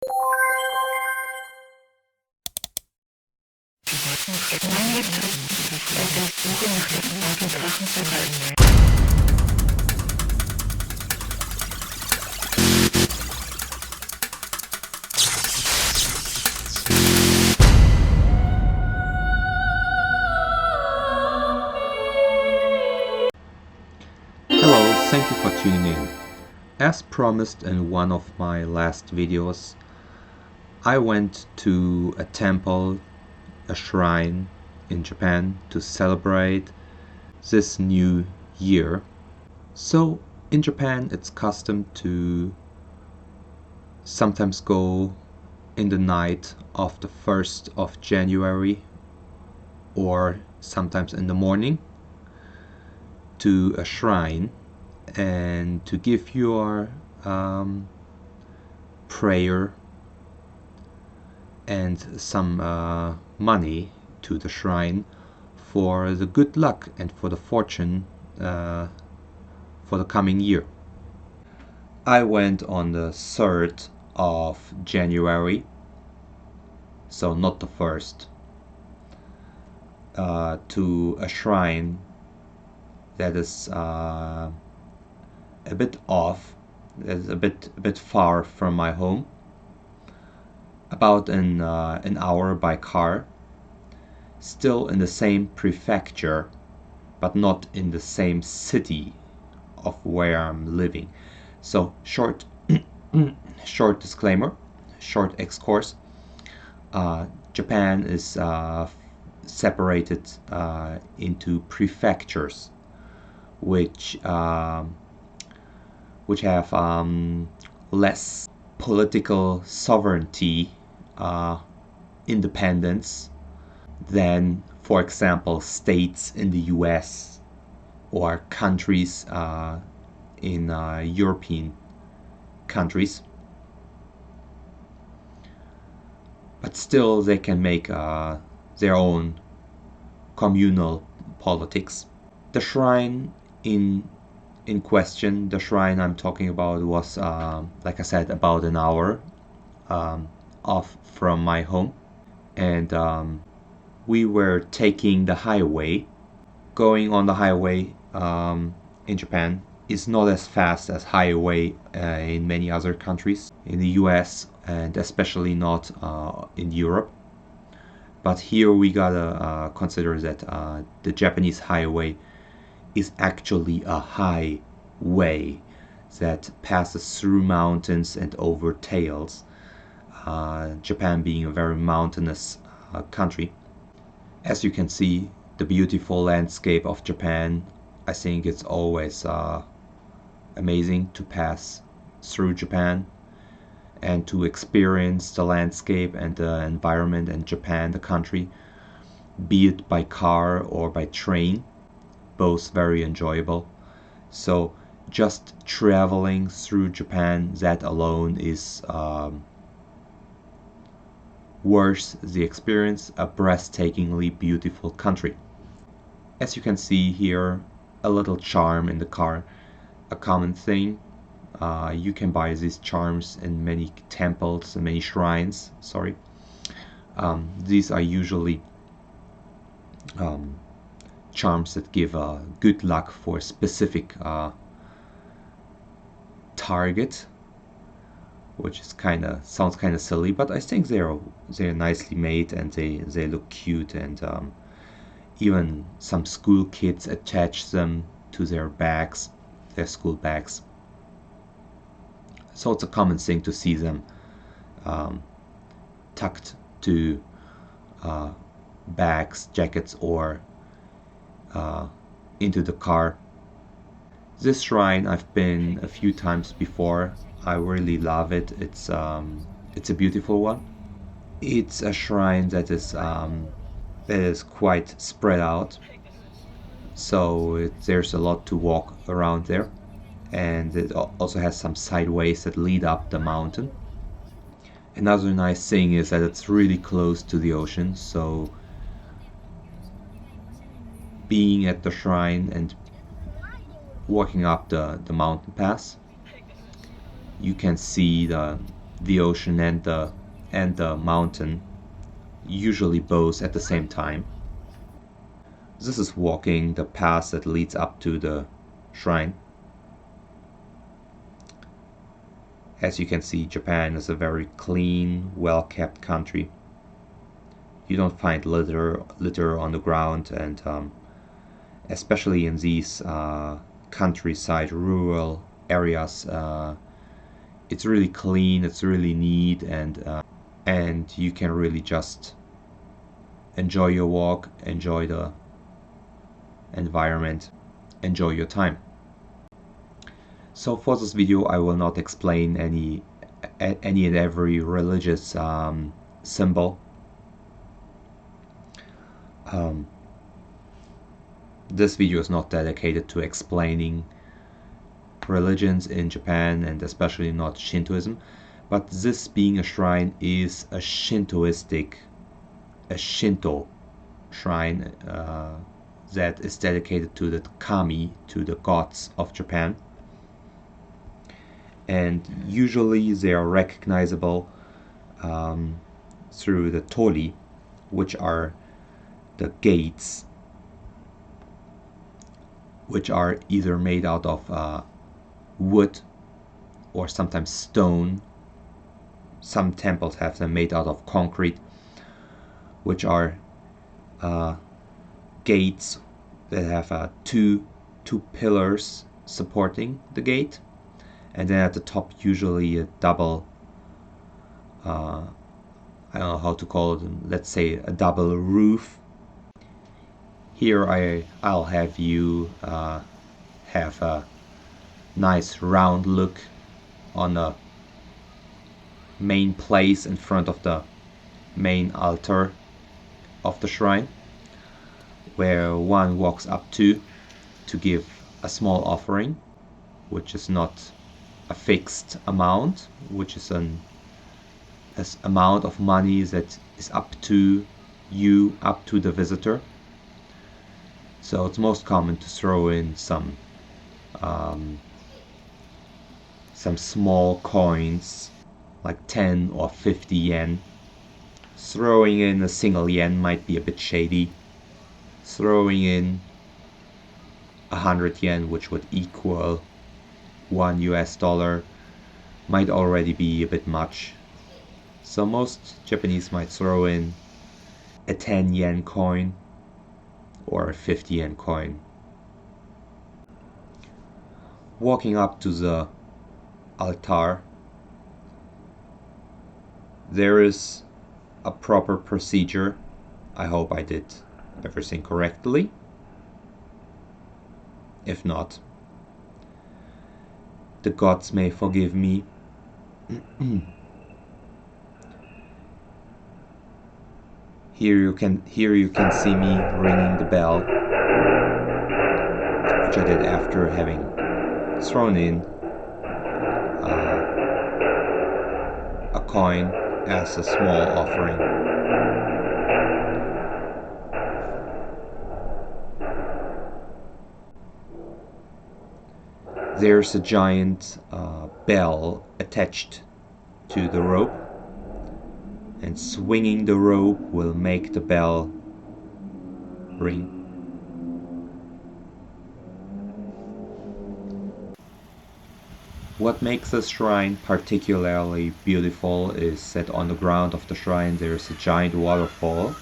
Hello, thank you for tuning in. As promised in one of my last videos, I went to a temple, a shrine in Japan to celebrate this new year. So in Japan it's custom to sometimes go in the night of the 1st of January or sometimes in the morning to a shrine and to give your prayer and some money to the shrine for the good luck and for the fortune for the coming year. I went on the 3rd of January, so not the 1st, to a shrine that is a bit off, is a bit far from my home, about an hour by car, still in the same prefecture, but not in the same city of where I'm living. So short disclaimer, short excursus. Japan is separated into prefectures, which have less political sovereignty, independence than, for example, states in the US or countries in European countries. But still they can make their own communal politics. The shrine in question, the shrine I'm talking about, was like I said, about an hour off from my home, and we were taking the highway. Going on the highway in Japan is not as fast as highway in many other countries, in the US, and especially not in Europe. But here we gotta consider that the Japanese highway is actually a highway that passes through mountains and over tales, Japan being a very mountainous country. As you can see, the beautiful landscape of Japan, I think it's always amazing to pass through Japan and to experience the landscape and the environment in Japan, the country, be it by car or by train. Both very enjoyable. So just traveling through Japan, that alone is worth the experience. A breathtakingly beautiful country. As you can see here, a little charm in the car, a common thing. You can buy these charms in many temples, many shrines, sorry. These are usually charms that give good luck for a specific target, which is sounds kind of silly, but I think they're nicely made and they look cute, and even some school kids attach them to their bags, their school bags. So it's a common thing to see them tucked to bags, jackets, or into the car. This shrine I've been a few times before. I really love it. It's a beautiful one. It's a shrine that is quite spread out, so there's a lot to walk around there, and it also has some side ways that lead up the mountain. Another nice thing is that it's really close to the ocean, so being at the shrine and walking up the mountain pass, you can see the the ocean and the mountain, usually both at the same time. This is walking the path that leads up to the shrine. As you can see, Japan is a very clean, well-kept country. You don't find litter on the ground, and especially in these countryside, rural areas, it's really clean, it's really neat, and you can really just enjoy your walk, enjoy the environment, enjoy your time. So for this video, I will not explain any and every religious symbol. This video is not dedicated to explaining religions in Japan, and especially not Shintoism, but this being a shrine is a Shinto shrine that is dedicated to the kami, to the gods of Japan. And usually they are recognizable through the tori, which are the gates, which are either made out of wood or sometimes stone. Some temples have them made out of concrete, which are gates that have two pillars supporting the gate, and then at the top usually a double, I don't know how to call it, let's say a double roof. Here I'll have you have a nice round look on the main place in front of the main altar of the shrine, where one walks up to give a small offering, which is not a fixed amount, which is an amount of money that is up to you, up to the visitor. So it's most common to throw in some small coins, like 10 or 50 yen. Throwing in a single yen might be a bit shady. Throwing in 100 yen, which would equal $1, might already be a bit much. So most Japanese might throw in a 10 yen coin or a 50 yen coin. Walking up to the altar, there is a proper procedure. I hope I did everything correctly. If not, the gods may forgive me. Here you can see me ringing the bell, which I did after having thrown in a coin as a small offering. There's a giant bell attached to the rope, and swinging the rope will make the bell ring. What makes this shrine particularly beautiful is that on the ground of the shrine there is a giant waterfall,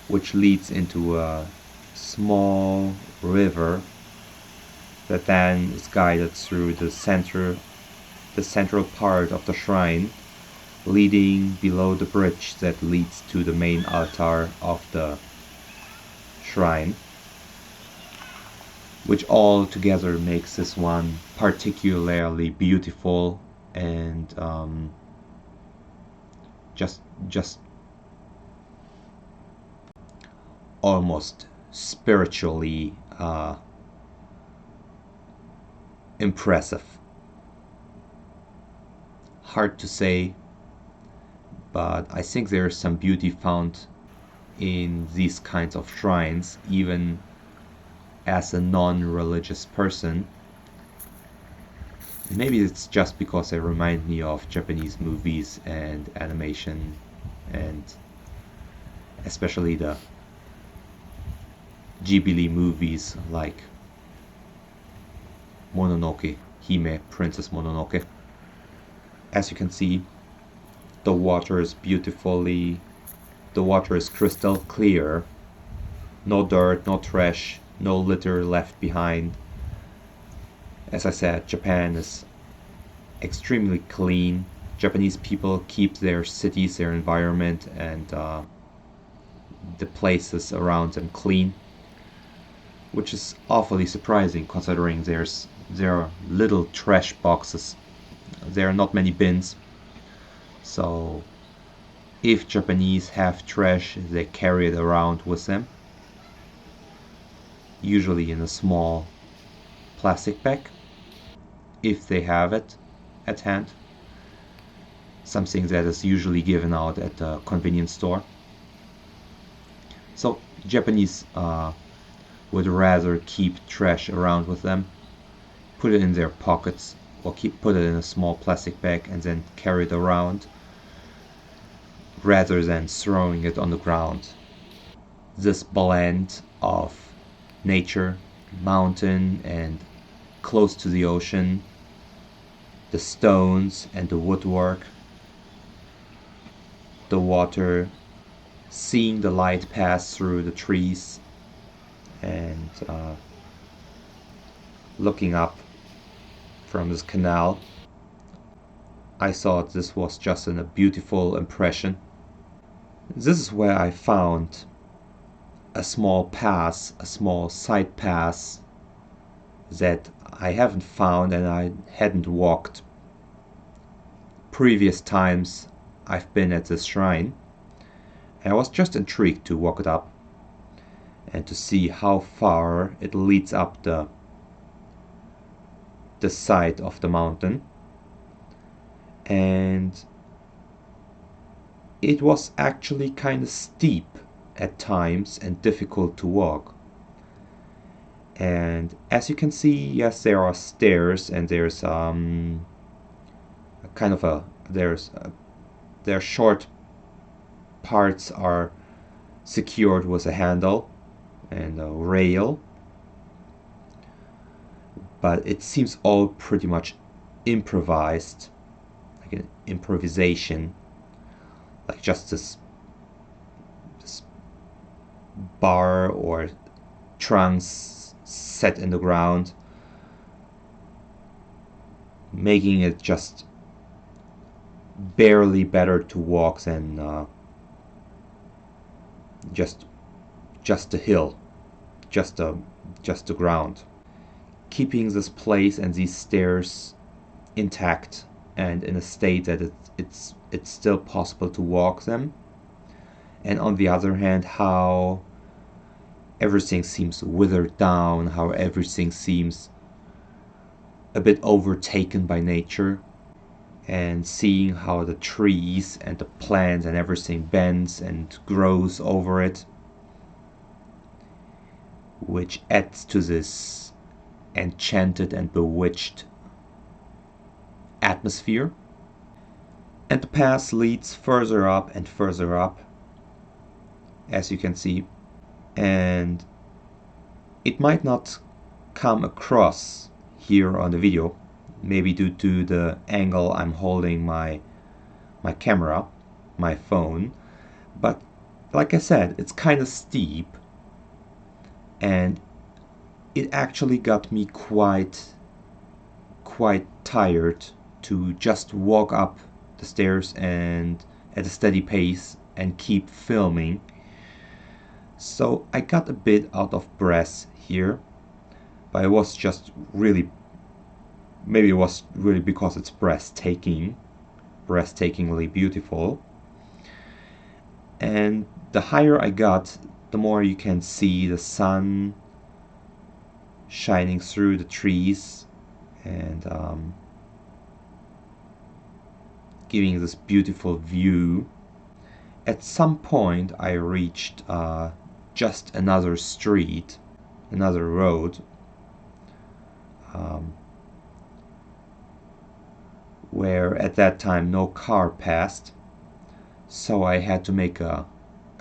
which leads into a small river that then is guided through the central part of the shrine, leading below the bridge that leads to the main altar of the shrine, which all together makes this one particularly beautiful and just almost spiritually impressive. Hard to say, but I think there is some beauty found in these kinds of shrines, even as a non-religious person. Maybe it's just because they remind me of Japanese movies and animation, and especially the Ghibli movies like Mononoke, Hime, Princess Mononoke. As you can see, the water is crystal clear. No dirt, no trash, no litter left behind. As I said, Japan is extremely clean. Japanese people keep their cities, their environment, and the places around them clean, which is awfully surprising considering there are little trash boxes. There are not many bins. So if Japanese have trash, they carry it around with them, usually in a small plastic bag, if they have it at hand. Something that is usually given out at the convenience store. So Japanese would rather keep trash around with them, put it in their pockets, or put it in a small plastic bag and then carry it around, rather than throwing it on the ground. This blend of nature, mountain and close to the ocean, the stones and the woodwork, the water, seeing the light pass through the trees, and looking up from this canal, I thought this was just a beautiful impression. This is where I found a small pass, a small side pass that I haven't found and I hadn't walked previous times I've been at this shrine. And I was just intrigued to walk it up and to see how far it leads up the side of the mountain. And it was actually kind of steep at times and difficult to walk. And as you can see, yes, there are stairs and there's their short parts are secured with a handle and a rail, but it seems all pretty much improvised, like an improvisation, like just this bar or trunks set in the ground, making it just barely better to walk than just a hill, just the ground, keeping this place and these stairs intact and in a state that it's still possible to walk them. And on the other hand, how everything seems withered down, how everything seems a bit overtaken by nature, and seeing how the trees and the plants and everything bends and grows over it, which adds to this enchanted and bewitched atmosphere. And the path leads further up and further up, as you can see, and it might not come across here on the video, maybe due to the angle I'm holding my camera, my phone, but like I said, it's kind of steep, and it actually got me quite tired to just walk up the stairs and at a steady pace and keep filming. So I got a bit out of breath here, but it was just really, maybe it was really because it's breathtakingly beautiful. And the higher I got, the more you can see the sun shining through the trees and giving this beautiful view. At some point I reached just another street, another road, where at that time no car passed, so I had to make a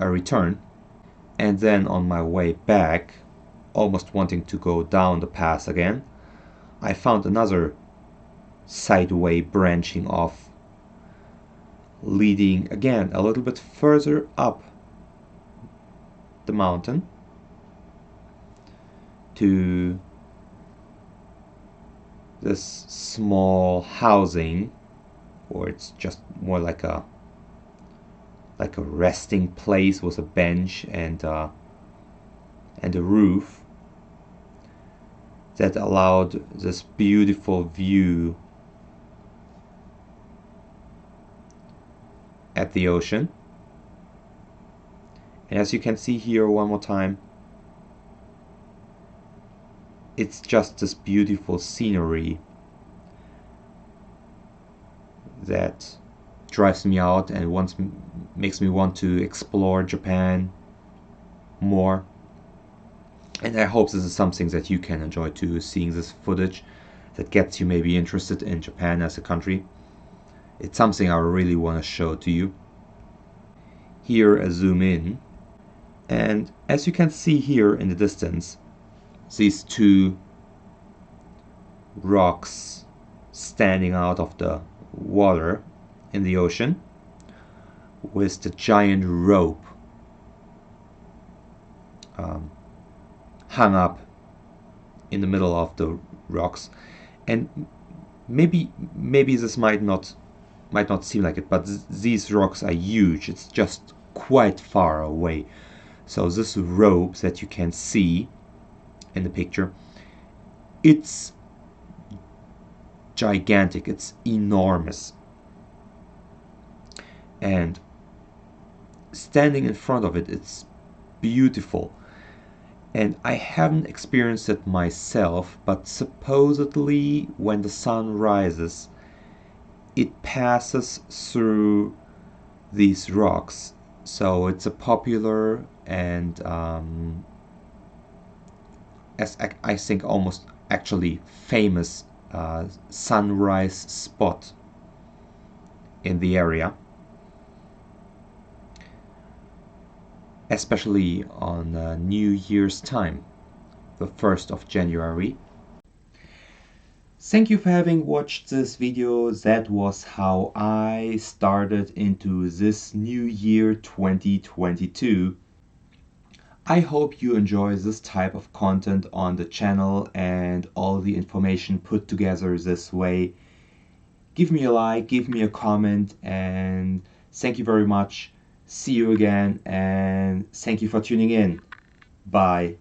return. And then on my way back, almost wanting to go down the pass again, I found another sideway branching off, leading again a little bit further up the mountain to this small housing, or it's just more like a resting place with a bench and a roof that allowed this beautiful view at the ocean. And as you can see here one more time, it's just this beautiful scenery that drives me out and makes me want to explore Japan more. And I hope this is something that you can enjoy too, seeing this footage that gets you maybe interested in Japan as a country. It's something I really want to show to you. Here I zoom in, and as you can see here in the distance, these two rocks standing out of the water in the ocean with the giant rope hung up in the middle of the rocks. And maybe this might not seem like it, but these rocks are huge. It's just quite far away. So this rope that you can see in the picture, it's gigantic, it's enormous. And standing in front of it, it's beautiful. And I haven't experienced it myself, but supposedly when the sun rises, it passes through these rocks. So it's a popular and as I think almost actually famous sunrise spot in the area, especially on New Year's time, the 1st of January. Thank you for having watched this video. That was how I started into this new year 2022. I hope you enjoy this type of content on the channel and all the information put together this way. Give me a like, give me a comment, and thank you very much. See you again, and thank you for tuning in. Bye.